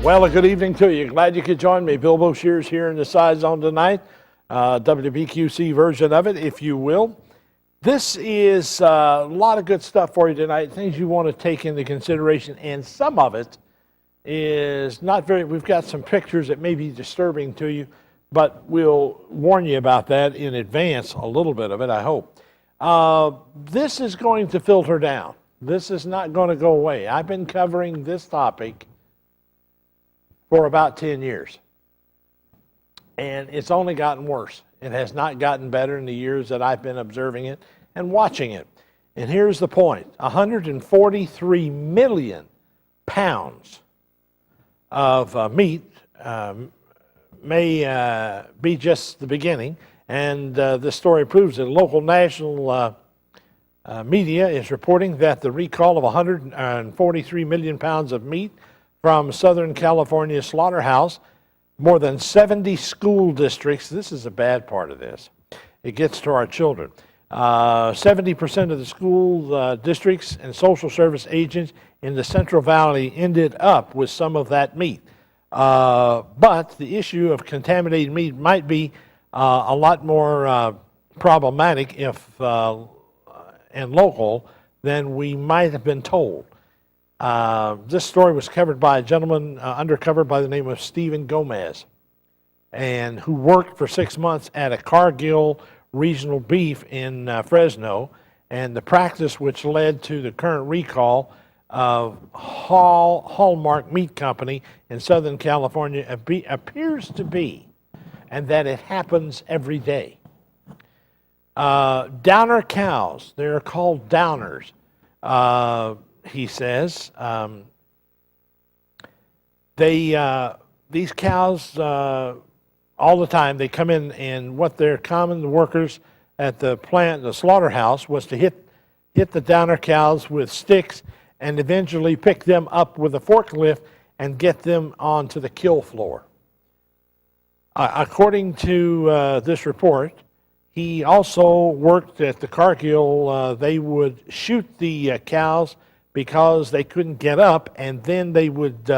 Well, a good evening to you. Glad you could join me. Bill Boshears here in the Scizone tonight. WBQC version of it, if you will. This is a lot of good stuff for you tonight, things you want to take into consideration, and some of it is not very, we've got some pictures that may be disturbing to you, but we'll warn you about that in advance, a little bit of it, I hope. This is going to filter down. This is not going to go away. I've been covering this topic for about 10 years. And it's only gotten worse. It has not gotten better in the years that I've been observing it and watching it. And here's the point. 143 million pounds of meat may be just the beginning. And this story proves it. Local national media is reporting that the recall of 143 million pounds of meat from Southern California slaughterhouse, more than 70 school districts. This is a bad part of this. It gets to our children. 70% of the school districts and social service agents in the Central Valley ended up with some of that meat. But the issue of contaminated meat might be a lot more problematic if and local than we might have been told. This story was covered by a gentleman undercover by the name of Stephen Gomez, and who worked for 6 months at a Cargill regional beef in Fresno, and the practice which led to the current recall of Hallmark Meat Company in Southern California appears to be, and that it happens every day. Downer cows, they're called downers. He says, these cows, all the time, they come in, and what their common workers at the plant, the slaughterhouse, was to hit the downer cows with sticks and eventually pick them up with a forklift and get them onto the kill floor. According to this report, he also worked at the Cargill. They would shoot the cows because they couldn't get up, and then they would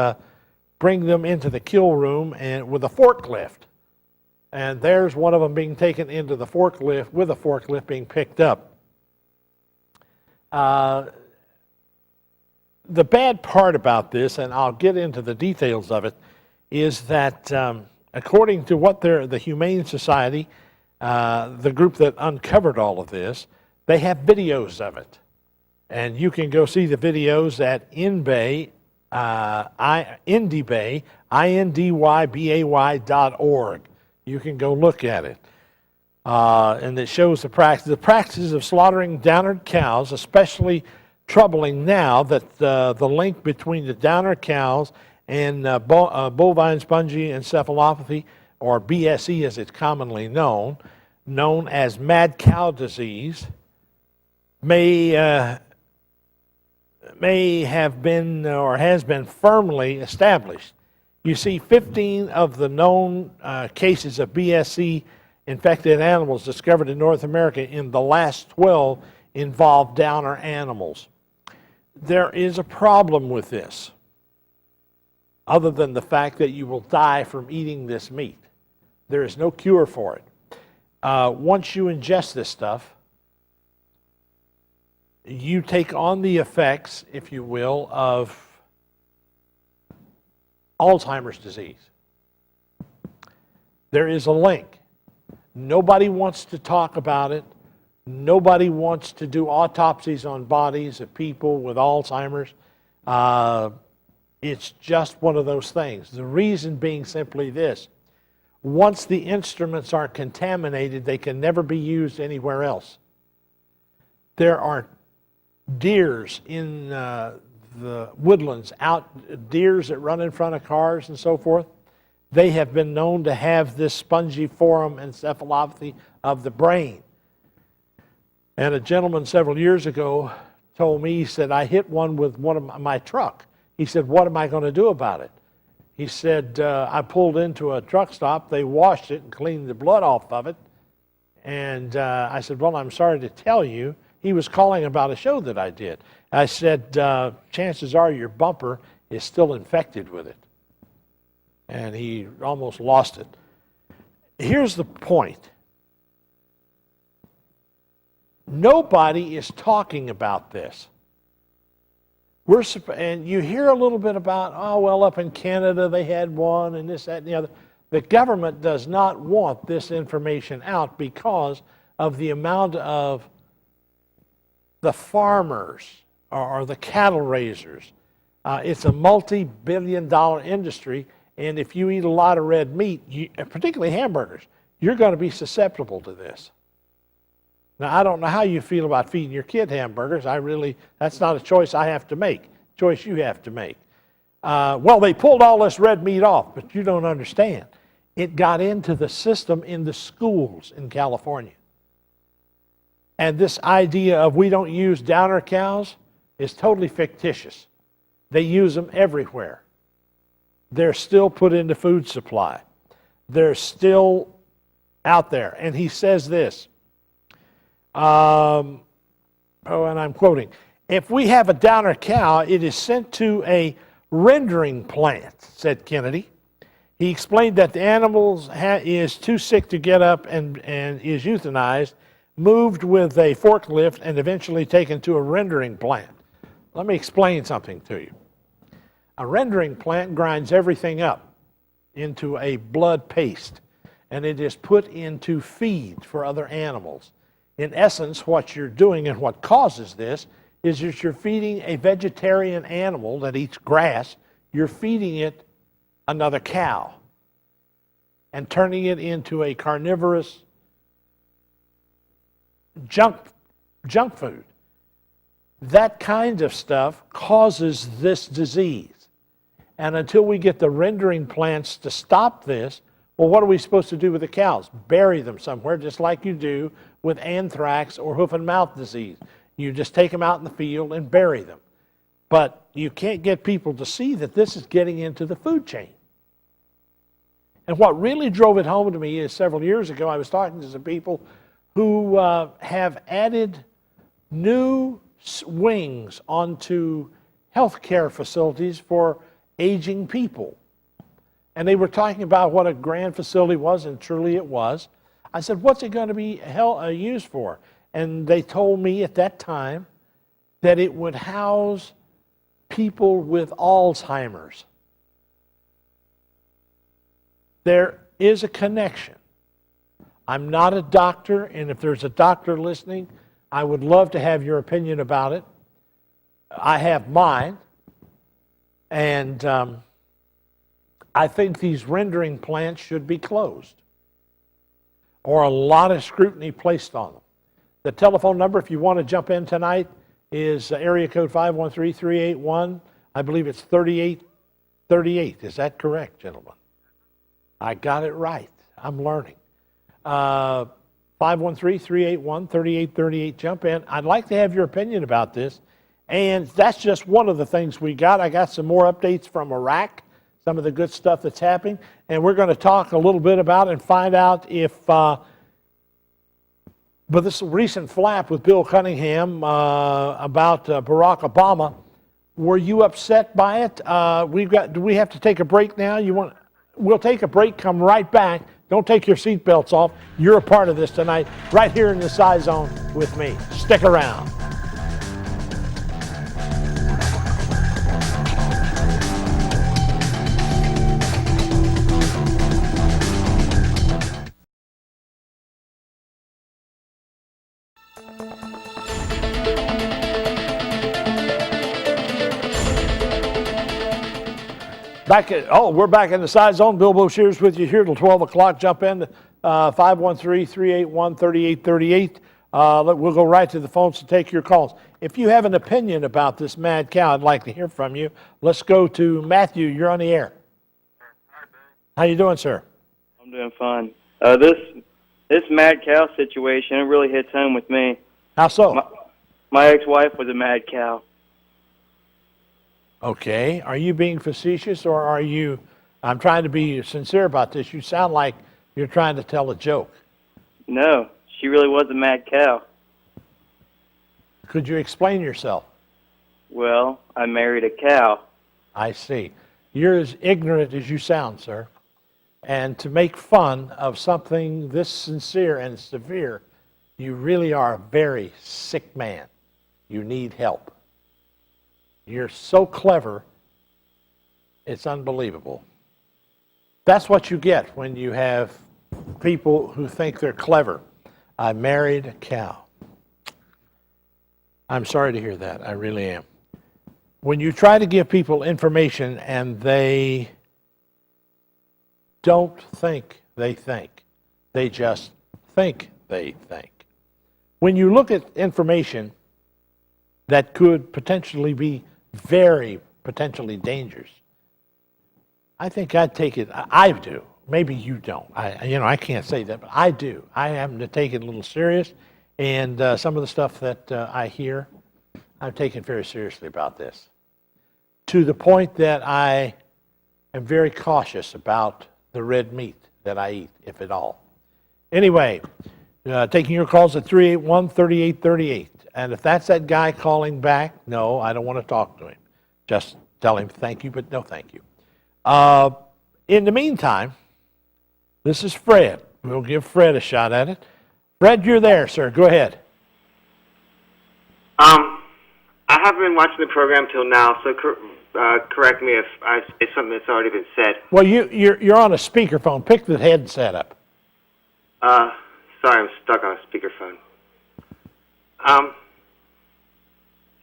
bring them into the kill room and with a forklift. And there's one of them being taken into the forklift, with a forklift being picked up. The bad part about this, and I'll get into the details of it, is that according to what the Humane Society, the group that uncovered all of this, they have videos of it. And you can go see the videos at Indybay, INDYBAY.org. You can go look at it. And it shows the practices of slaughtering downered cows, especially troubling now that the link between the downer cows and bovine spongy encephalopathy, or BSE as it's commonly known as mad cow disease, may have been or has been firmly established. You see, 15 of the known cases of BSE infected animals discovered in North America in the last 12 involved downer animals. There is a problem with this, other than the fact that you will die from eating this meat. There is no cure for it. Once you ingest this stuff, you take on the effects, if you will, of Alzheimer's disease. There is a link. Nobody wants to talk about it. Nobody wants to do autopsies on bodies of people with Alzheimer's. It's just one of those things. The reason being simply this. Once the instruments are contaminated, they can never be used anywhere else. There are deers in the woodlands, deers that run in front of cars and so forth. They have been known to have this spongiform encephalopathy of the brain. And a gentleman several years ago told me, he said, I hit one with one of my truck. He said, what am I going to do about it? He said, I pulled into a truck stop. They washed it and cleaned the blood off of it. And I said, well, I'm sorry to tell you, he was calling about a show that I did. I said, chances are your bumper is still infected with it. and he almost lost it. Here's the point. Nobody is talking about this. And you hear a little bit about, oh, well, up in Canada they had one and this, that, and the other. The government does not want this information out because of the amount of the farmers or the cattle raisers. It's a multi-billion-dollar industry, and if you eat a lot of red meat, particularly hamburgers, you're going to be susceptible to this. Now, I don't know how you feel about feeding your kid hamburgers. That's not a choice I have to make, choice you have to make. Well, they pulled all this red meat off, but you don't understand. It got into the system in the schools in California. And this idea of we don't use downer cows is totally fictitious. They use them everywhere. They're still put into food supply. They're still out there. And he says this, and I'm quoting, if we have a downer cow, it is sent to a rendering plant, said Kennedy. He explained that the animal is too sick to get up and is euthanized, moved with a forklift, and eventually taken to a rendering plant. Let me explain something to you. A rendering plant grinds everything up into a blood paste, and it is put into feed for other animals. In essence, what you're doing and what causes this is that you're feeding a vegetarian animal that eats grass, you're feeding it another cow and turning it into a carnivorous junk food. That kind of stuff causes this disease. And until we get the rendering plants to stop this, well, what are we supposed to do with the cows? Bury them somewhere, just like you do with anthrax or hoof and mouth disease. You just take them out in the field and bury them. But you can't get people to see that this is getting into the food chain. And what really drove it home to me is several years ago, I was talking to some people who have added new wings onto healthcare facilities for aging people. And they were talking about what a grand facility was, and truly it was. I said, what's it going to be used for? And they told me at that time that it would house people with Alzheimer's. There is a connection. I'm not a doctor, and if there's a doctor listening, I would love to have your opinion about it. I have mine, and I think these rendering plants should be closed or a lot of scrutiny placed on them. The telephone number, if you want to jump in tonight, is area code 513-381. I believe it's 3838. Is that correct, gentlemen? I got it right. I'm learning. 513-381-3838. Jump in. I'd like to have your opinion about this. And that's just one of the things we got. I got some more updates from Iraq, some of the good stuff that's happening. And we're going to talk a little bit about it and find out if, but this recent flap with Bill Cunningham about Barack Obama, were you upset by it? Do we have to take a break now? We'll take a break, come right back. Don't take your seatbelts off. You're a part of this tonight, right here in the Scizone with me. Stick around. We're back in the Scizone. Bill Boshears with you here till 12 o'clock. Jump in, 513-381-3838. We'll go right to the phones to take your calls. If you have an opinion about this mad cow, I'd like to hear from you. Let's go to Matthew. You're on the air. How you doing, sir? I'm doing fine. This mad cow situation, it really hits home with me. How so? My ex-wife was a mad cow. Okay. Are you being facetious, or are you... I'm trying to be sincere about this. You sound like you're trying to tell a joke. No, she really was a mad cow. Could you explain yourself? Well, I married a cow. I see. You're as ignorant as you sound, sir. And to make fun of something this sincere and severe, you really are a very sick man. You need help. You're so clever, it's unbelievable. That's what you get when you have people who think they're clever. I married a cow. I'm sorry to hear that. I really am. When you try to give people information and they don't think, they just think they think. When you look at information that could potentially be very potentially dangerous, I think I'd take it. I do. Maybe you don't. I can't say that, but I do. I happen to take it a little serious, and some of the stuff that I hear, I'm taking very seriously about this, to the point that I am very cautious about the red meat that I eat, if at all. Anyway, taking your calls at 381-3838. And if that's that guy calling back, no, I don't want to talk to him. Just tell him thank you, but no thank you. In the meantime, this is Fred. We'll give Fred a shot at it. Fred, you're there, sir. Go ahead. I haven't been watching the program till now, so correct me if I say something that's already been said. Well, you're on a speakerphone. Pick the headset up. Sorry, I'm stuck on a speakerphone.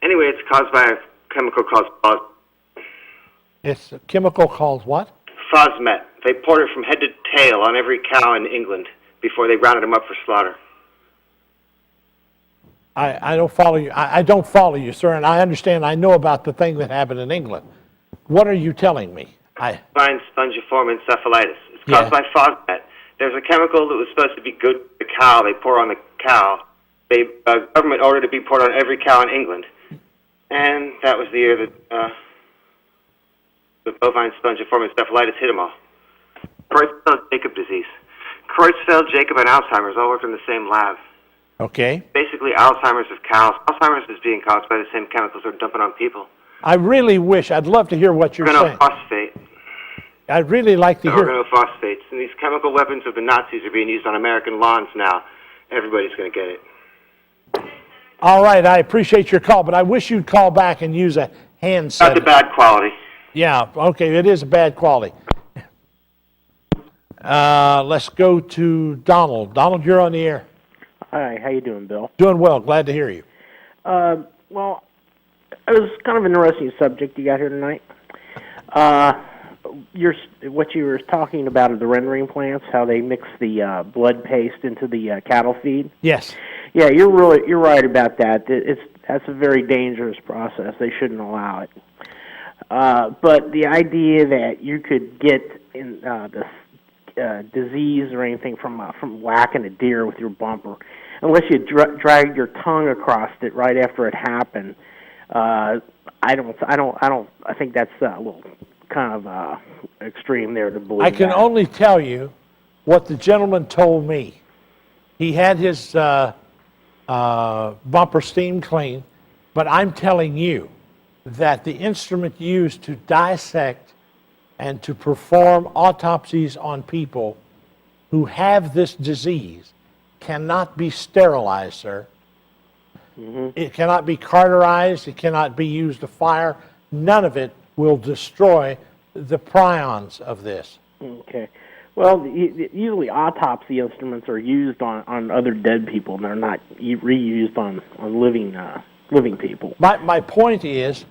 Anyway, it's caused by a chemical called It's a chemical called what? Phosmet. They poured it from head to tail on every cow in England before they rounded them up for slaughter. I don't follow you. I don't follow you, sir, and I understand. I know about the thing that happened in England. What are you telling me? Bovine spongiform encephalitis. It's caused by Phosmet. There's a chemical that was supposed to be good for the cow. They pour on the cow. The government ordered it to be poured on every cow in England. And that was the year that the bovine spongiform encephalitis hit them all. Creutzfeldt-Jakob disease. Creutzfeldt-Jakob and Alzheimer's all work in the same lab. Okay. Basically, Alzheimer's of cows. Alzheimer's is being caused by the same chemicals they're dumping on people. I really wish, I'd love to hear what you're saying. Organophosphate. I'd really like to hear. Organophosphates. And these chemical weapons of the Nazis are being used on American lawns now. Everybody's going to get it. All right, I appreciate your call, but I wish you'd call back and use a handset. That's a bad quality. Yeah, okay, it is a bad quality. Let's go to Donald. Donald, you're on the air. Hi, how you doing, Bill? Doing well. Glad to hear you. Well, it was kind of an interesting subject you got here tonight. What you were talking about are the rendering plants, how they mix the blood paste into the cattle feed. Yes. Yeah, you're right about that. That's a very dangerous process. They shouldn't allow it. But the idea that you could get in this disease or anything from whacking a deer with your bumper, unless you drag your tongue across it right after it happened, I think that's a little kind of extreme there to believe. I can only tell you what the gentleman told me. He had his bumper steam clean, but I'm telling you that the instrument used to dissect and to perform autopsies on people who have this disease cannot be sterilized, sir. Mm-hmm. It cannot be cauterized. It cannot be used to fire. None of it will destroy the prions of this. Okay. Well, usually autopsy instruments are used on other dead people, and they're not reused on living people. My point is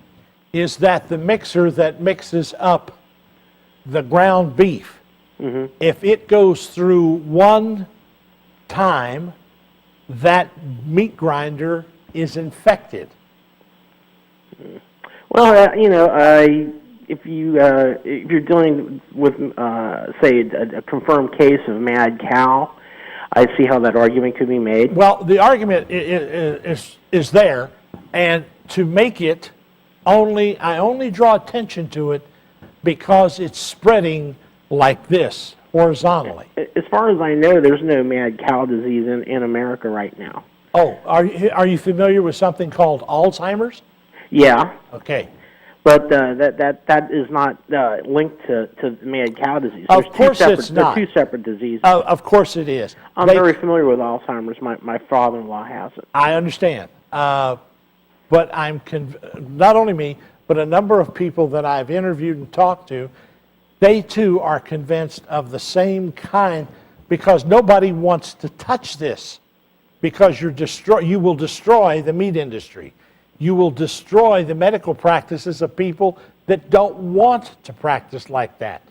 that the mixer that mixes up the ground beef, mm-hmm. if it goes through one time, that meat grinder is infected. Well, if you're dealing with, say, a confirmed case of mad cow, I see how that argument could be made. Well, the argument is there, and to make it I only draw attention to it because it's spreading like this, horizontally. As far as I know, there's no mad cow disease in America right now. Oh, are you familiar with something called Alzheimer's? Yeah. Okay. But that is not linked to mad cow disease. Of course it's not. They're two separate diseases. Of course it is. I'm very familiar with Alzheimer's. My father-in-law has it. I understand. But not only me, but a number of people that I've interviewed and talked to, they too are convinced of the same kind, because nobody wants to touch this, because you will destroy the meat industry. You will destroy the medical practices of people that don't want to practice like that.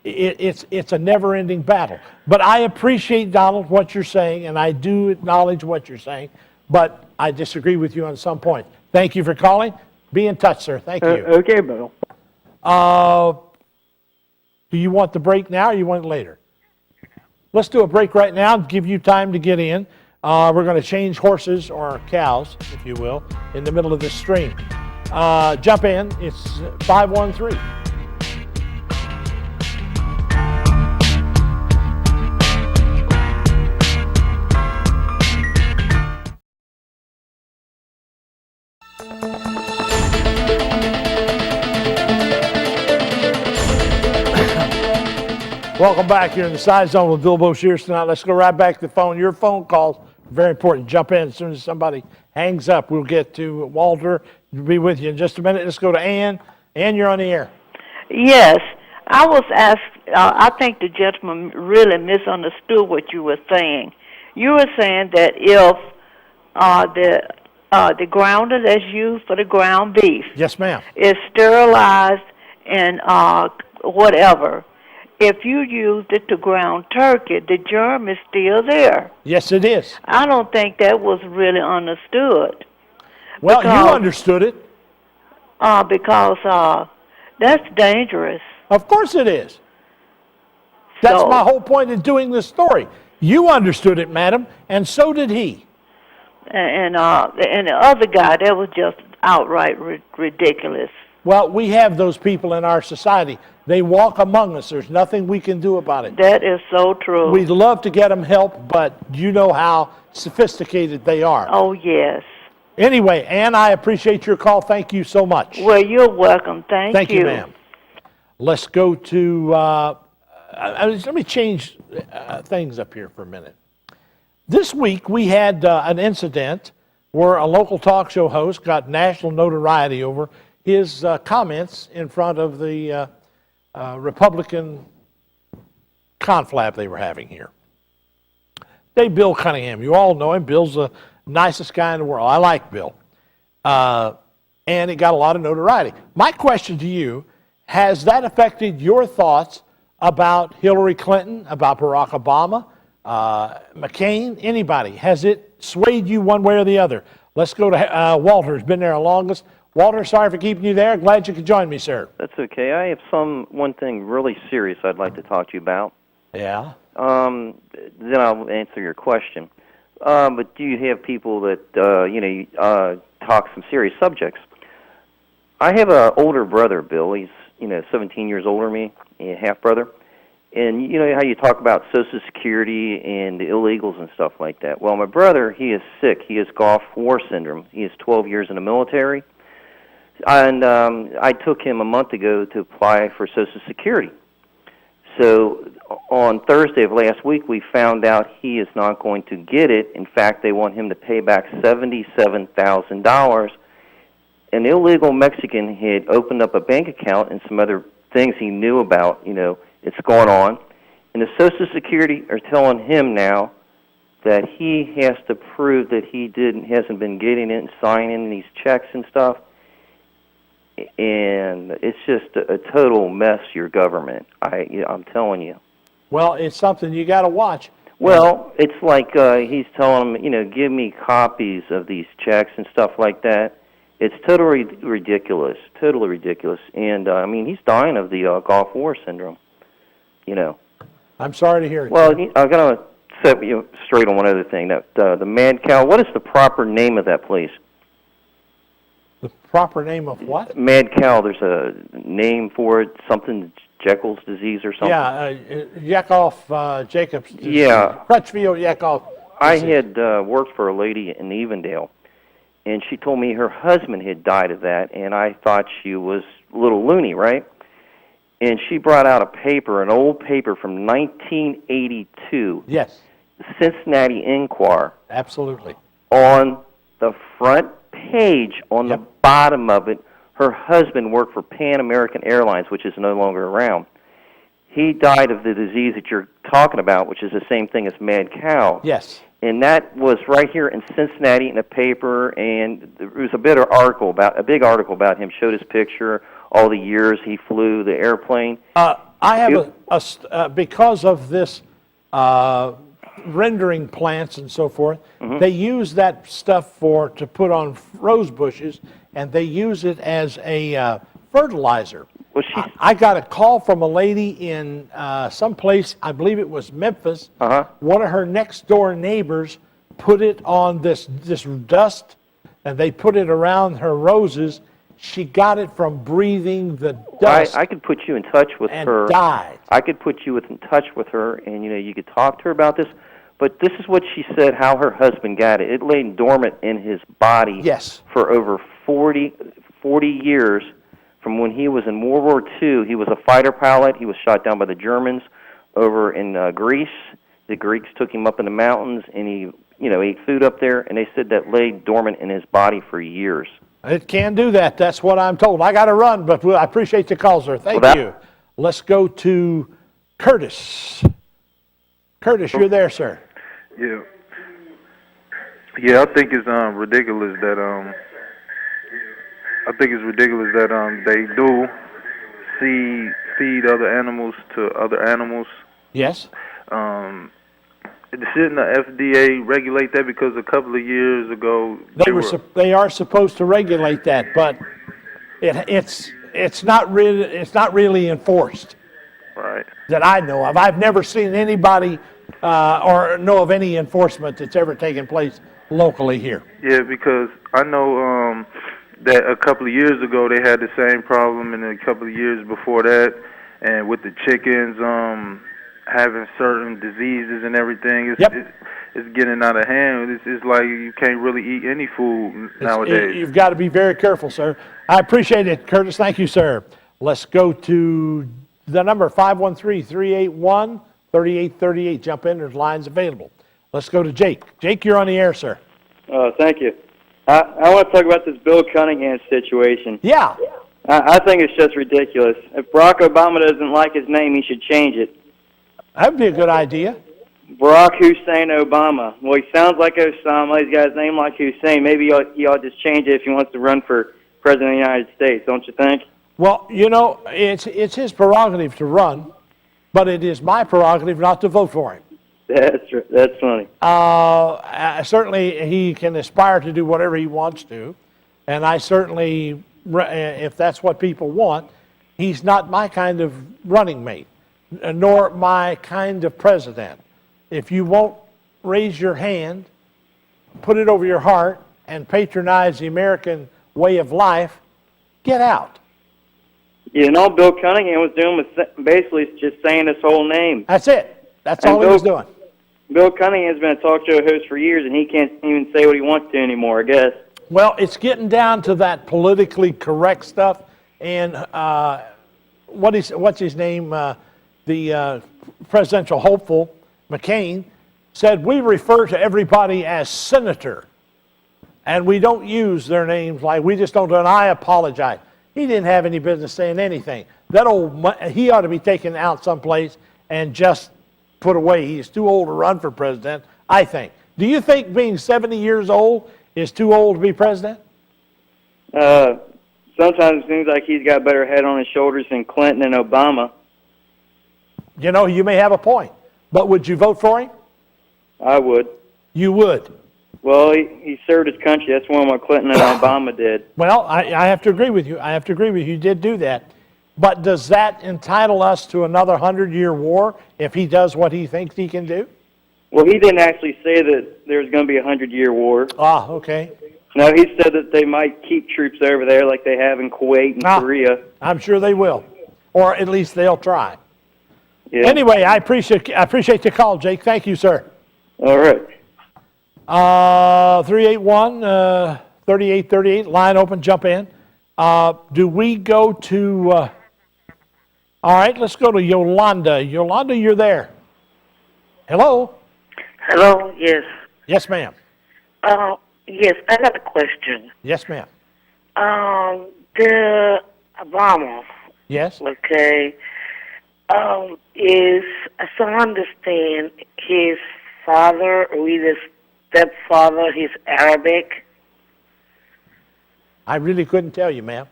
It's a never-ending battle. But I appreciate, Donald, what you're saying, and I do acknowledge what you're saying, but I disagree with you on some point. Thank you for calling. Be in touch, sir. Thank you. Okay, Bill. Do you want the break now or you want it later? Let's do a break right now and give you time to get in. We're going to change horses or cows, if you will, in the middle of this stream. Jump in. It's 513. Welcome back here in the Scizone with Bill Boshears tonight. Let's go right back to the phone. Your phone calls are very important. Jump in as soon as somebody hangs up. We'll get to Walter. We'll be with you in just a minute. Let's go to Ann. Ann, you're on the air. Yes. I was asked, I think the gentleman really misunderstood what you were saying. You were saying that if the grounder that's used for the ground beef Yes, ma'am. is sterilized and whatever, if you used it to ground turkey, the germ is still there. Yes, it is. I don't think that was really understood. Well, you understood it. Because that's dangerous. Of course it is. That's my whole point in doing this story. You understood it, madam, and so did he. And the other guy, that was just outright ridiculous. Well, we have those people in our society. They walk among us. There's nothing we can do about it. That is so true. We'd love to get them help, but you know how sophisticated they are. Oh, yes. Anyway, Ann, I appreciate your call. Thank you so much. Well, you're welcome. Thank you. Thank you, ma'am. Let's go to, let me change things up here for a minute. This week we had an incident where a local talk show host got national notoriety over his comments in front of the Republican conflab they were having here. Bill Cunningham, you all know him. Bill's the nicest guy in the world. I like Bill. And it got a lot of notoriety. My question to you, has that affected your thoughts about Hillary Clinton, about Barack Obama, McCain, anybody? Has it swayed you one way or the other? Let's go to Walter, who's been there the longest. Walter, sorry for keeping you there. Glad you could join me, sir. That's okay. I have one thing really serious I'd like to talk to you about. Yeah. Then I'll answer your question. But do you have people that talk some serious subjects? I have an older brother, Bill. He's 17 years older than me, a half brother. And you know how you talk about Social Security and the illegals and stuff like that. Well, my brother, he is sick. He has Gulf War syndrome. He is 12 years in the military. And I took him a month ago to apply for Social Security. So on Thursday of last week, we found out he is not going to get it. In fact, they want him to pay back $77,000. An illegal Mexican had opened up a bank account and some other things he knew about, it's going on. And the Social Security are telling him now that he has to prove that he hasn't been getting it and signing these checks and stuff. And it's just a total mess, your government. I'm telling you. Well, it's something you got to watch. Well, it's like he's telling them, give me copies of these checks and stuff like that. It's totally ridiculous, And, he's dying of the Gulf War syndrome, I'm sorry to hear it. Well, I'm going to set you straight on one other thing. That the Mad Cow, what is the proper name of that place? The proper name of what? Mad Cow, there's a name for it, something Jekyll's disease or something. Yeah, Yakov Jacobs disease. Yeah. Crutchfield-Yakov disease. I had worked for a lady in Evendale, and she told me her husband had died of that, and I thought she was little loony, right? And she brought out a paper, an old paper from 1982, Yes, the Cincinnati Enquirer. absolutely. On the front page, on the bottom of it, her husband worked for Pan American Airlines, which is no longer around. He died of the disease that you're talking about, which is the same thing as mad cow. Yes. And that was right here in Cincinnati in a paper, and there was a big article about him. Showed his picture, all the years he flew the airplane. I have because of this rendering plants and so forth, they use that stuff to put on rose bushes, and they use it as a fertilizer. Well, I got a call from a lady in someplace, I believe it was Memphis. One of her next door neighbors put it on this dust, and they put it around her roses. She got it from breathing the dust. I could put you in touch with her. And died. I could put you in touch with her, and you could talk to her about this. But this is what she said, how her husband got it. It lay dormant in his body for over 40 years. From when he was in World War II, he was a fighter pilot. He was shot down by the Germans over in Greece. The Greeks took him up in the mountains, and he, ate food up there. And they said that lay dormant in his body for years. It can do that. That's what I'm told. I got to run, but I appreciate the call, sir. Thank you. Let's go to Curtis. Curtis, you're there, sir. Yeah. Yeah, I think it's ridiculous that they do feed other animals to other animals. Yes. Shouldn't the FDA regulate that? Because a couple of years ago they are supposed to regulate that, but it's not really enforced. Right. That I know of. I've never seen anybody or know of any enforcement that's ever taken place locally here. Yeah, because I know that a couple of years ago they had the same problem, and a couple of years before that, and with the chickens having certain diseases and everything, it's getting out of hand. It's like you can't really eat any food nowadays. You've got to be very careful, sir. I appreciate it, Curtis. Thank you, sir. Let's go to the number 513-381-3838. Jump in. There's lines available. Let's go to Jake. Jake, you're on the air, sir. Thank you. I want to talk about this Bill Cunningham situation. Yeah. I think it's just ridiculous. If Barack Obama doesn't like his name, he should change it. That would be a good idea. Barack Hussein Obama. Well, he sounds like Osama. He's got his name like Hussein. Maybe he ought to just change it if he wants to run for president of the United States, don't you think? Well, it's his prerogative to run, but it is my prerogative not to vote for him. That's funny. Certainly, he can aspire to do whatever he wants to, and I certainly, if that's what people want, he's not my kind of running mate, nor my kind of president. If you won't raise your hand, put it over your heart, and patronize the American way of life, get out. All Bill Cunningham was doing was basically just saying his whole name. That's it. That's all he was doing. Bill Cunningham's been a talk show host for years, and he can't even say what he wants to anymore, I guess. Well, it's getting down to that politically correct stuff, and what's his name? The presidential hopeful, McCain, said we refer to everybody as senator, and we don't use their names we just don't do it. I apologize. He didn't have any business saying anything. He ought to be taken out someplace and just put away. He's too old to run for president, I think. Do you think being 70 years old is too old to be president? Sometimes it seems like he's got a better head on his shoulders than Clinton and Obama. You may have a point. But would you vote for him? I would. You would? Well, he served his country. That's one what Clinton and Obama did. Well, I have to agree with you. He did do that. But does that entitle us to another 100-year war if he does what he thinks he can do? Well, he didn't actually say that there's going to be a 100-year war. Ah, okay. No, he said that they might keep troops over there like they have in Kuwait and Korea. I'm sure they will. Or at least they'll try. Yeah. Anyway, I appreciate the call, Jake. Thank you, sir. All right. 381-3838, line open, jump in. Do we go to, all right, let's go to Yolanda. Yolanda, you're there. Hello? Hello, yes. Yes, ma'am. Yes, I got a question. Yes, ma'am. The Obama, Yes? okay, is, as I understand, his father or either stepfather, he's Arabic. I really couldn't tell you, ma'am.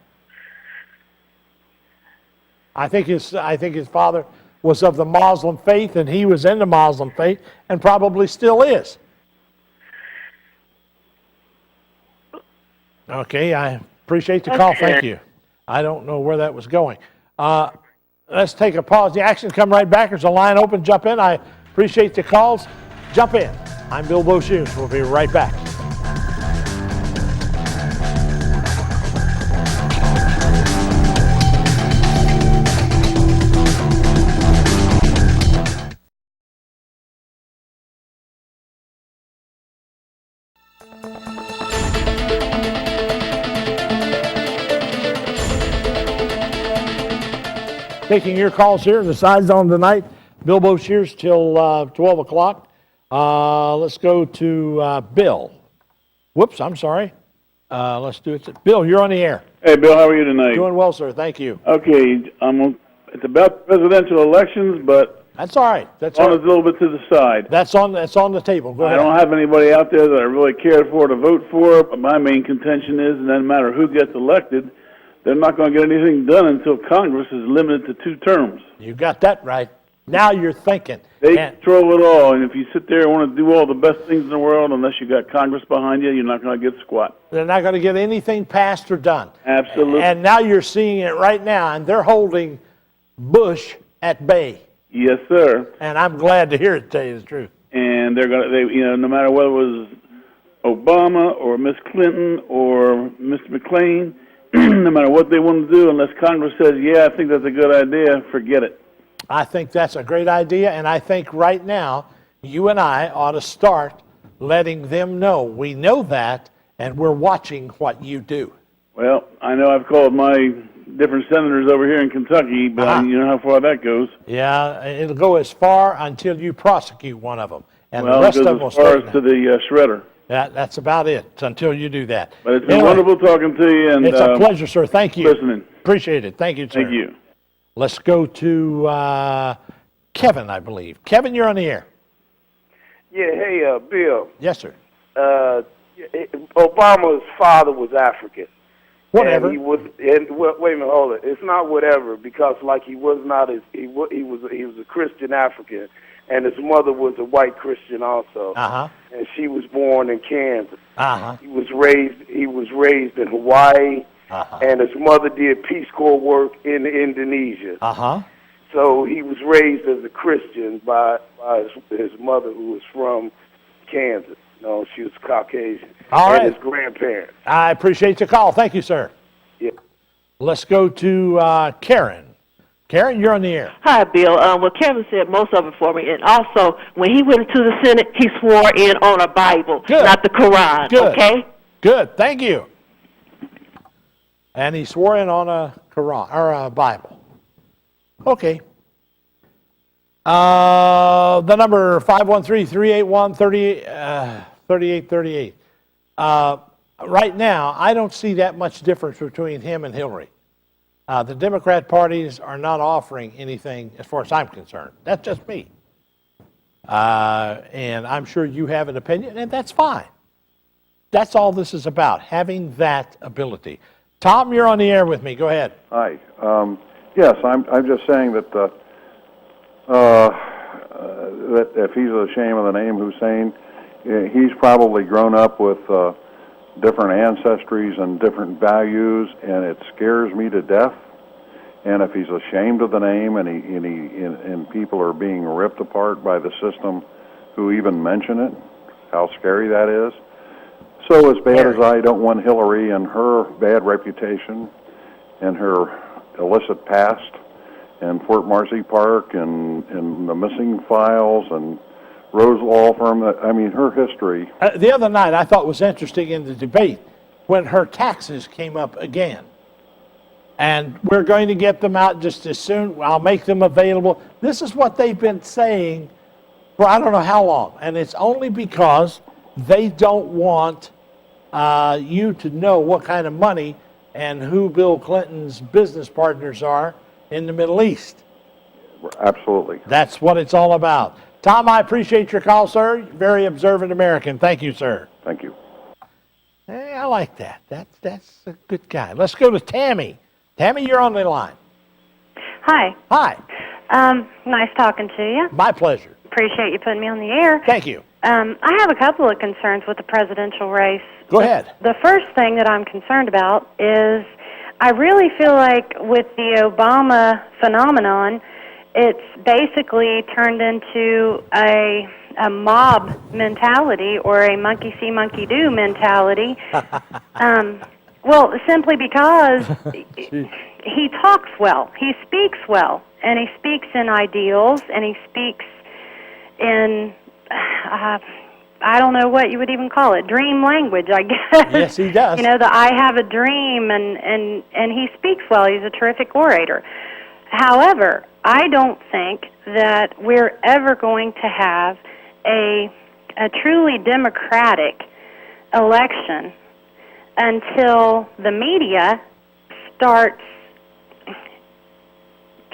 I think his father was of the Muslim faith, and he was in the Muslim faith, and probably still is. Okay, I appreciate the call. Thank you. I don't know where that was going. Let's take a pause. The action, come right back. There's a line open. Jump in. I appreciate the calls. Jump in. I'm Bill Beauchene. We'll be right back. Taking your calls here in the Scizone tonight. Bill Beauchene's till 12 o'clock. Let's go to Bill. Whoops, I'm sorry. Let's do it. Bill, you're on the air. Hey, Bill, how are you tonight? Doing well, sir. Thank you. Okay, it's about presidential elections, but That's all right. That's on all a little bit to the side. That's on the table. Go I ahead. don't have anybody out there that I really cared for to vote for, but my main contention is, it doesn't matter who gets elected, they're not going to get anything done until Congress is limited to 2 terms. You got that right. Now you're thinking. They And- control it all, and if you sit there and want to do all the best things in the world, unless you got Congress behind you, you're not going to get squat. They're not going to get anything passed or done. Absolutely. And now you're seeing it right now, and they're holding Bush at bay. Yes, sir. And I'm glad to hear it, to tell you the truth. And no matter whether it was Obama or Miss Clinton or Mr. McLean, no matter what they want to do, unless Congress says, yeah, I think that's a good idea, forget it. I think that's a great idea, and I think right now you and I ought to start letting them know. We know that, and we're watching what you do. Well, I know I've called my different senators over here in Kentucky, but you know how far that goes. Yeah, it'll go as far until you prosecute one of them, and Well, the rest it of goes them will as far stay. as to the shredder. That's about it until you do that. But it's been Anyway, wonderful talking to you, and It's a pleasure, sir. Thank you. listening. Appreciate it. Thank you, sir. Thank you. Let's go to Kevin, I believe. Kevin, you're on the air. Yeah, hey, Bill. Yes, sir. Obama's father was African. Whatever. And he was. And wait a minute, hold it. It's not whatever because, like, he was not as he was a Christian African, and his mother was a white Christian also. And she was born in Kansas. He was raised in Hawaii, and his mother did Peace Corps work in Indonesia. So he was raised as a Christian by his mother, who was from Kansas. No, she was Caucasian. All right. And his grandparents. I appreciate your call. Thank you, sir. Yeah. Let's go to Karen. Karen, you're on the air. Hi, Bill. Well, Kevin said most of it for me. And also, when he went into the Senate, he swore in on a Bible, not the Quran. Good. Okay? Good. Thank you. And he swore in on a Quran or a Bible. Okay. The number 513-381-3838. Right now, I don't see that much difference between him and Hillary. The Democrat parties are not offering anything as far as I'm concerned. That's just me. And I'm sure you have an opinion, and that's fine. That's all this is about, having that ability. Tom, you're on the air with me. Go ahead. Hi. Yes, I'm just saying that that if he's ashamed of the name Hussein, he's probably grown up with different ancestries and different values, and it scares me to death. And if he's ashamed of the name, and people are being ripped apart by the system who even mention it, how scary that is. So as bad as I don't want Hillary and her bad reputation and her illicit past and Fort Marcy Park and the missing files and Rose Law Firm, I mean, her history. The other night I thought was interesting in the debate when her taxes came up again. And we're going to get them out just as soon. I'll make them available. This is what they've been saying for I don't know how long. And it's only because they don't want you to know what kind of money and who Bill Clinton's business partners are in the Middle East. Absolutely. That's what it's all about. Tom, I appreciate your call, sir. Very observant American. Thank you, sir. Thank you. Hey, I like that. That's a good guy. Let's go to Tammy. Tammy, you're on the line. Hi. Hi. Nice talking to you. My pleasure. Appreciate you putting me on the air. Thank you. I have a couple of concerns with the presidential race. Go ahead. The first thing that I'm concerned about is I really feel like with the Obama phenomenon, it's basically turned into a mob mentality or a monkey see, monkey do mentality. Well, simply because he talks well, he speaks well, and he speaks in ideals, and he speaks in, I don't know what you would even call it, dream language, I guess. Yes, he does. You know, the I have a dream, and he speaks well. He's a terrific orator. However, I don't think that we're ever going to have a truly democratic election until the media starts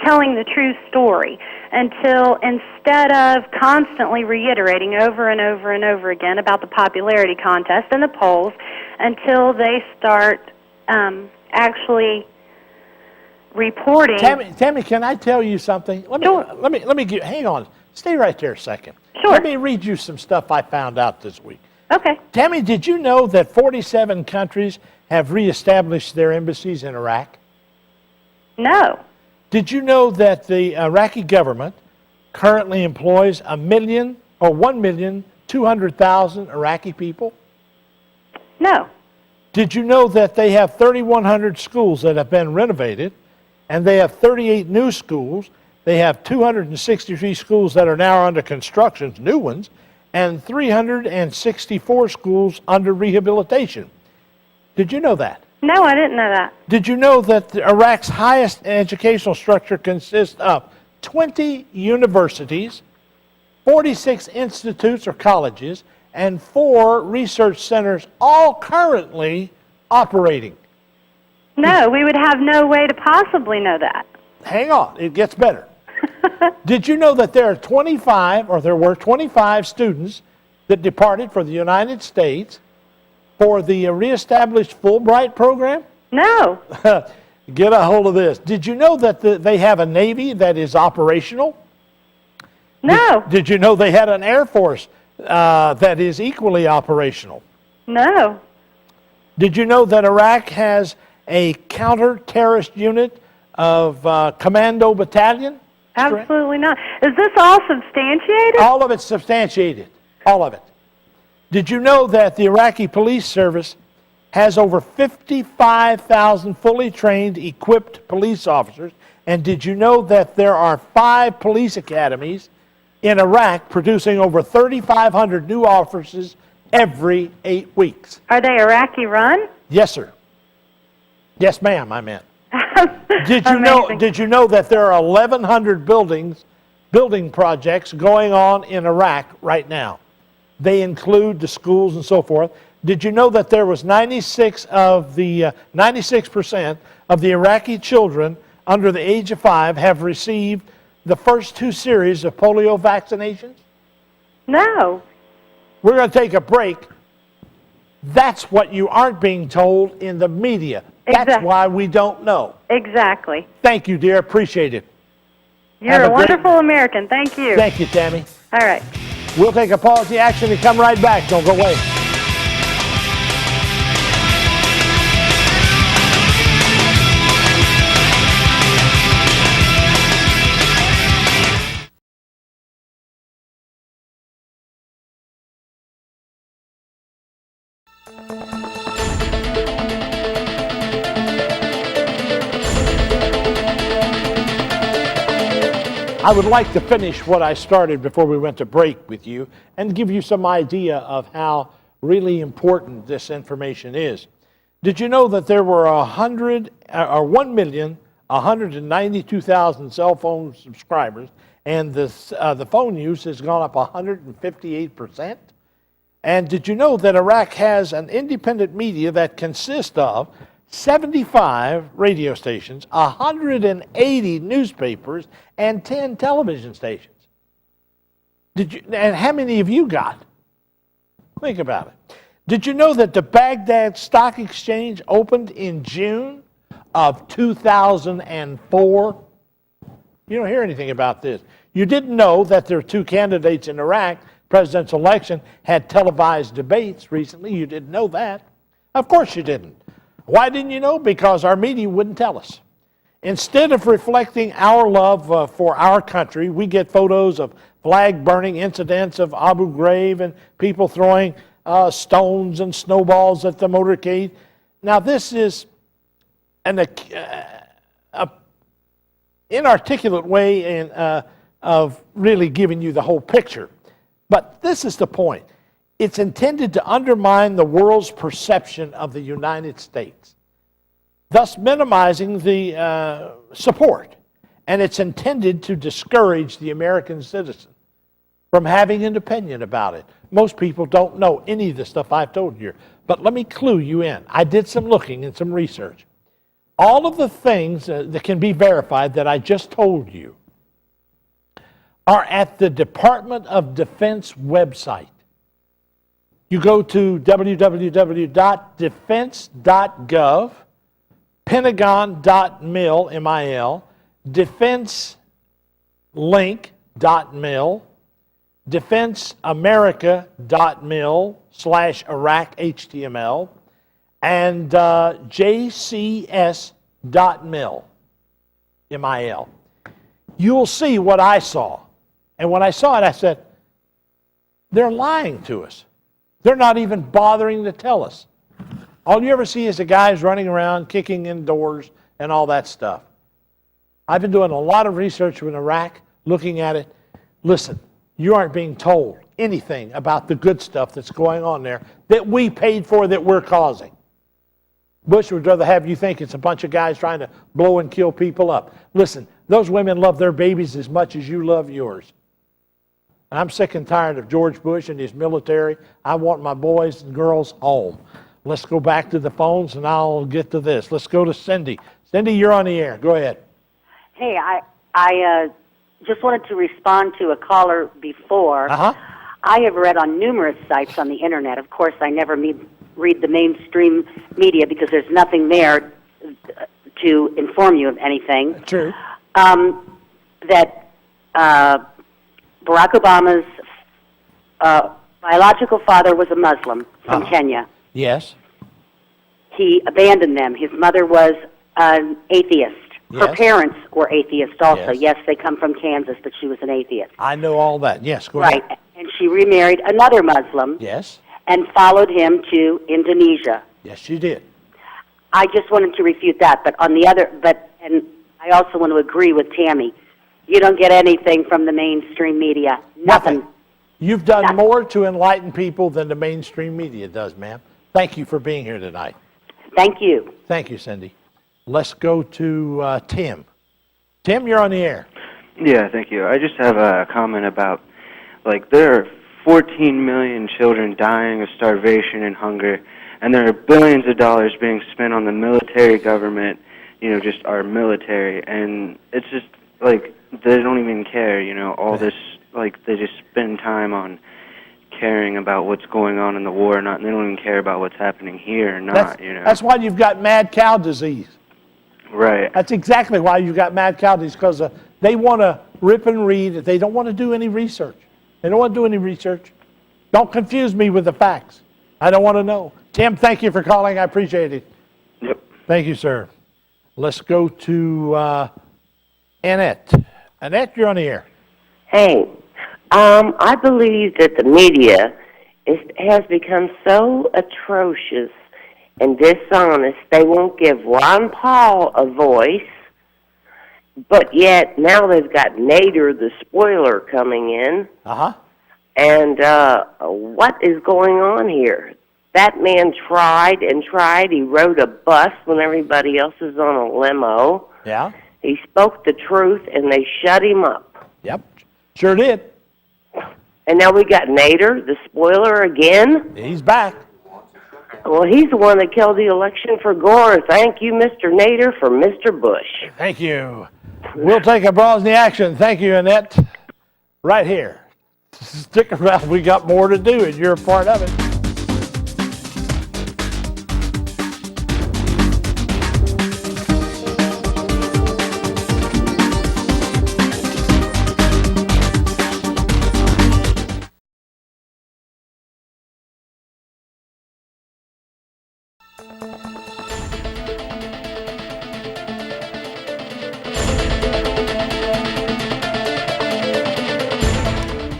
telling the true story, until instead of constantly reiterating over and over and over again about the popularity contest and the polls, until they start actually reporting. Tammy, can I tell you something? Let me give, hang on. Stay right there a second. Sure. Let me read you some stuff I found out this week. Okay. Tammy, did you know that 47 countries have reestablished their embassies in Iraq? No. Did you know that the Iraqi government currently employs 1,200,000 Iraqi people? No. Did you know that they have 3,100 schools that have been renovated, and they have 38 new schools? They have 263 schools that are now under construction, new ones, and 364 schools under rehabilitation. Did you know that? No, I didn't know that. Did you know that Iraq's highest educational structure consists of 20 universities, 46 institutes or colleges, and 4 research centers, all currently operating? No, we would have no way to possibly know that. Hang on, it gets better. Did you know that there were 25 students that departed for the United States for the reestablished Fulbright program? No. Get a hold of this. Did you know that they have a Navy that is operational? No. Did you know they had an Air Force that is equally operational? No. Did you know that Iraq has a counter-terrorist unit of commando battalion? Absolutely not. Is this all substantiated? All of it's substantiated. All of it. Did you know that the Iraqi police service has over 55,000 fully trained, equipped police officers? And did you know that there are 5 police academies in Iraq producing over 3,500 new officers every 8 weeks? Are they Iraqi run? Yes, sir. Yes, ma'am, I meant. Did you know that there are 1,100 building projects going on in Iraq right now? They include the schools and so forth. Did you know that there was 96% of the Iraqi children under the age of 5 have received the first 2 series of polio vaccinations? No. We're going to take a break. That's what you aren't being told in the media. That's why we don't know. Exactly. Thank you, dear. Appreciate it. You're a wonderful American. Thank you. Thank you, Tammy. All right. We'll take a policy action and come right back. Don't go away. I would like to finish what I started before we went to break with you and give you some idea of how really important this information is. Did you know that there were 1,192,000 cell phone subscribers, and the phone use has gone up 158%? And did you know that Iraq has an independent media that consists of 75 radio stations, 180 newspapers, and 10 television stations? And how many have you got? Think about it. Did you know that the Baghdad Stock Exchange opened in June of 2004? You don't hear anything about this. You didn't know that there are two candidates in Iraq. Presidential election had televised debates recently. You didn't know that. Of course you didn't. Why didn't you know? Because our media wouldn't tell us. Instead of reflecting our love for our country, we get photos of flag-burning incidents of Abu Ghraib and people throwing stones and snowballs at the motorcade. Now, this is an inarticulate way of really giving you the whole picture. But this is the point. It's intended to undermine the world's perception of the United States, thus minimizing the support. And it's intended to discourage the American citizen from having an opinion about it. Most people don't know any of the stuff I've told you. But let me clue you in. I did some looking and some research. All of the things that can be verified that I just told you are at the Department of Defense website. You go to www.defense.gov, pentagon.mil, M-I-L, defenselink.mil, defenseamerica.mil/Iraq HTML, and jcs.mil, M-I-L. You'll see what I saw. And when I saw it, I said, they're lying to us. They're not even bothering to tell us. All you ever see is the guys running around, kicking in doors, and all that stuff. I've been doing a lot of research in Iraq, looking at it. Listen, you aren't being told anything about the good stuff that's going on there that we paid for, that we're causing. Bush would rather have you think it's a bunch of guys trying to blow and kill people up. Listen, those women love their babies as much as you love yours. And I'm sick and tired of George Bush and his military. I want my boys and girls home. Let's go back to the phones, and I'll get to this. Let's go to Cindy. Cindy, you're on the air. Go ahead. Hey, I just wanted to respond to a caller before. I have read on numerous sites on the Internet. Of course, I never read the mainstream media because there's nothing there to inform you of anything. True. That Barack Obama's biological father was a Muslim from Kenya. Yes. He abandoned them. His mother was an atheist. Yes. Her parents were atheists also. Yes. Yes, they come from Kansas, but she was an atheist. I know all that. Yes, go ahead. Right. And she remarried another Muslim. Yes. And followed him to Indonesia. Yes, she did. I just wanted to refute that, but on the other, and I also want to agree with Tammy. You don't get anything from the mainstream media. Nothing. You've done more to enlighten people than the mainstream media does, ma'am. Thank you for being here tonight. Thank you. Thank you, Cindy. Let's go to Tim. Tim, you're on the air. Yeah, thank you. I just have a comment about, there are 14 million children dying of starvation and hunger, and there are billions of dollars being spent on the military government, just our military, and it's just, they don't even care, all this, they just spend time on caring about what's going on in the war, and they don't even care about what's happening here or not, That's why you've got mad cow disease. Right. That's exactly why you've got mad cow disease, because they want to rip and read. They don't want to do any research. They don't want to do any research. Don't confuse me with the facts. I don't want to know. Tim, thank you for calling. I appreciate it. Yep. Thank you, sir. Let's go to Annette. Annette, you're on the air. Hey, I believe that the media has become so atrocious and dishonest, they won't give Ron Paul a voice, but yet now they've got Nader the spoiler coming in. Uh-huh. And what is going on here? That man tried and tried. He rode a bus when everybody else is on a limo. Yeah. He spoke the truth, and they shut him up. Yep. Sure did. And now we got Nader, the spoiler, again. He's back. Well, he's the one that killed the election for Gore. Thank you, Mr. Nader, for Mr. Bush. Thank you. We'll take a browse in the action. Thank you, Annette. Right here. Stick around. We got more to do, and you're a part of it.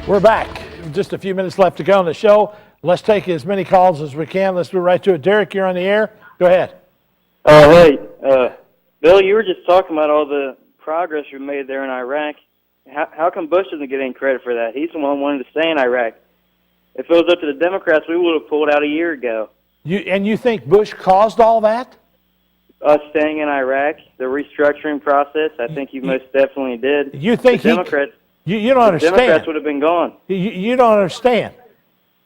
We're back. Just a few minutes left to go on the show. Let's take as many calls as we can. Let's move right to it. Derek, you're on the air. Go ahead. Hey, Bill, you were just talking about all the progress we made there in Iraq. How come Bush doesn't get any credit for that? He's the one who wanted to stay in Iraq. If it was up to the Democrats, we would have pulled out a year ago. You think Bush caused all that? Us staying in Iraq, the restructuring process, I think he most definitely did. You think the Democrats? You don't understand. The Democrats would have been gone. You don't understand.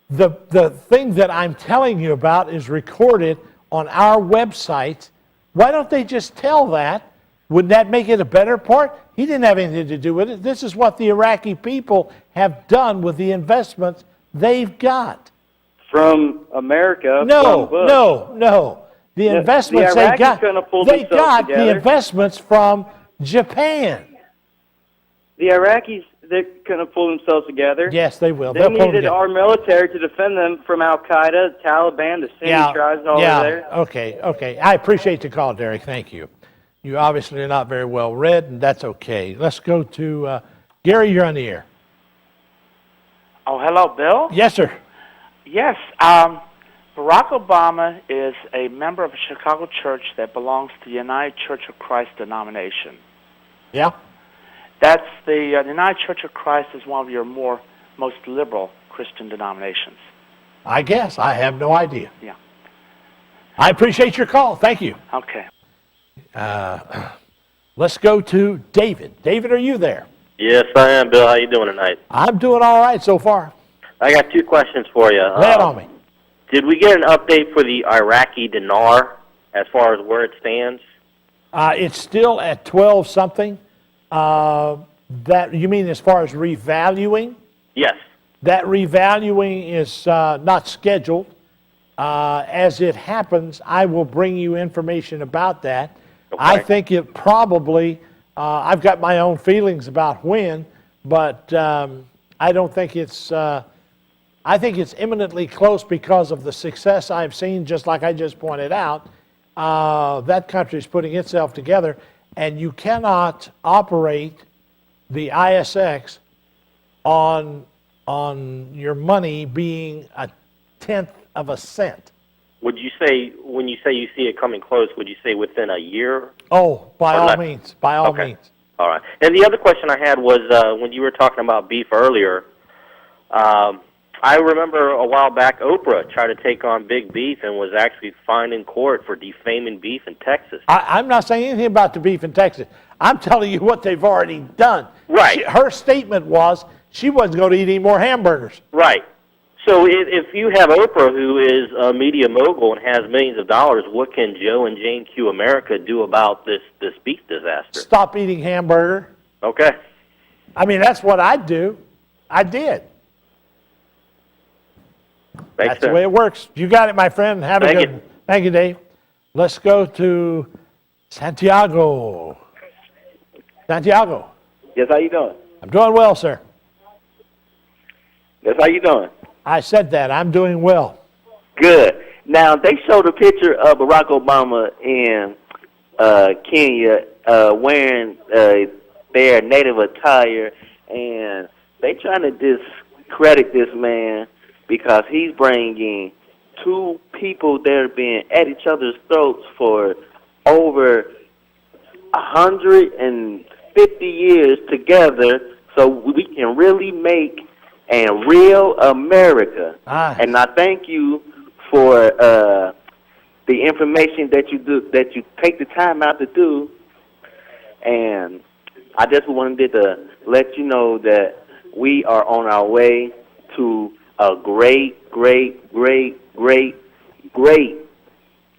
The thing that I'm telling you about is recorded on our website. Why don't they just tell that? Wouldn't that make it a better part? He didn't have anything to do with it. This is what the Iraqi people have done with the investments they've got. From America? No, from Bush. no. The investments the they got, they got together. the investments from Japan. The Iraqis, they're going to pull themselves together. Yes, they will. They They'll pull needed together. our military to defend them from Al-Qaeda, Taliban, the Sunni tribes all over there. Okay. I appreciate the call, Derek. Thank you. You obviously are not very well read, and that's okay. Let's go to Gary. You're on the air. Oh, hello, Bill? Yes, sir. Yes. Barack Obama is a member of a Chicago church that belongs to the United Church of Christ denomination. Yeah. That's the United Church of Christ is one of your most liberal Christian denominations. I guess. I have no idea. Yeah. I appreciate your call. Thank you. Okay. Let's go to David. David, are you there? Yes, I am, Bill. How you doing tonight? I'm doing all right so far. I got two questions for you. Lay it on me. Did we get an update for the Iraqi dinar as far as where it stands? It's still at 12 something. That you mean as far as revaluing? Yes. That revaluing is not scheduled. As it happens, I will bring you information about that. Okay. I think it probably, I've got my own feelings about when, but I don't think it's, I think it's imminently close because of the success I've seen, just like I just pointed out. That country is putting itself together, and you cannot operate the ISX on your money being 1/10 of a cent. Would you say, when you say you see it coming close, would you say within a year? Oh, by all means. By all means. All right. And the other question I had was when you were talking about beef earlier, I remember a while back Oprah tried to take on Big Beef and was actually fined in court for defaming beef in Texas. I'm not saying anything about the beef in Texas. I'm telling you what they've already done. Right. Her statement was she wasn't going to eat any more hamburgers. Right. So if you have Oprah, who is a media mogul and has millions of dollars, what can Joe and Jane Q America do about this beef disaster? Stop eating hamburger. Okay. I mean, that's what I'd do. I did. That's the way it works. You got it, my friend. Have a good one. Thank you, Dave. Let's go to Santiago. Santiago. Yes, how you doing? I'm doing well, sir. Yes, how you doing? I said that. I'm doing well. Good. Now, they showed a picture of Barack Obama in Kenya wearing their native attire, and they trying to discredit this man because he's bringing two people that have been at each other's throats for over 150 years together, so we can really make a real America. And I thank you for the information that you do, that you take the time out to do. And I just wanted to let you know that we are on our way to a great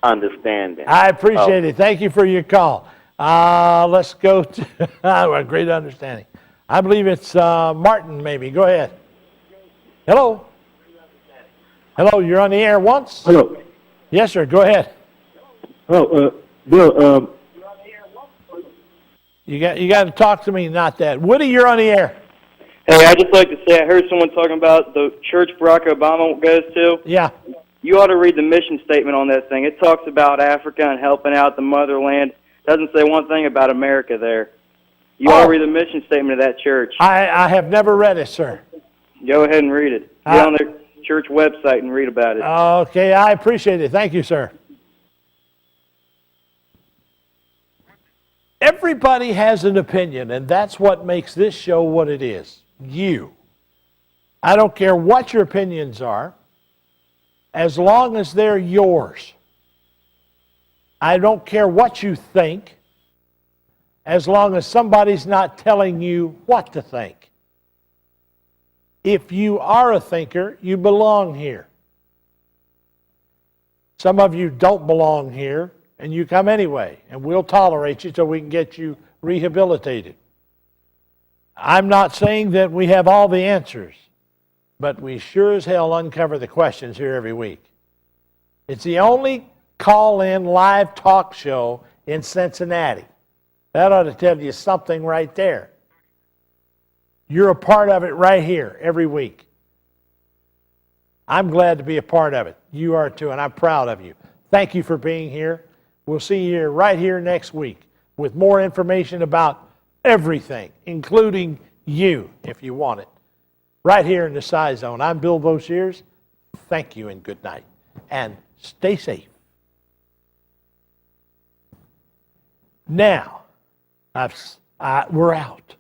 understanding. I appreciate it. Thank you for your call. Let's go to a great understanding. I believe it's Martin, maybe. Go ahead. Hello. Hello, you're on the air once? Hello. Yes, sir. Go ahead. Hello, Bill. You got to talk to me, not that. Woody, you're on the air. Hey, I'd just like to say I heard someone talking about the church Barack Obama goes to. Yeah. You ought to read the mission statement on that thing. It talks about Africa and helping out the motherland. Doesn't say one thing about America there. You ought to read the mission statement of that church. I have never read it, sir. Go ahead and read it. Get on their church website and read about it. Okay, I appreciate it. Thank you, sir. Everybody has an opinion, and that's what makes this show what it is. You. I don't care what your opinions are, as long as they're yours. I don't care what you think, as long as somebody's not telling you what to think. If you are a thinker, you belong here. Some of you don't belong here, and you come anyway, and we'll tolerate you till we can get you rehabilitated. I'm not saying that we have all the answers, but we sure as hell uncover the questions here every week. It's the only call-in live talk show in Cincinnati. That ought to tell you something right there. You're a part of it right here every week. I'm glad to be a part of it. You are too, and I'm proud of you. Thank you for being here. We'll see you right here next week with more information about everything, including you, if you want it. Right here in the Scizone. I'm Bill Boshears. Thank you and good night. And stay safe. Now, we're out.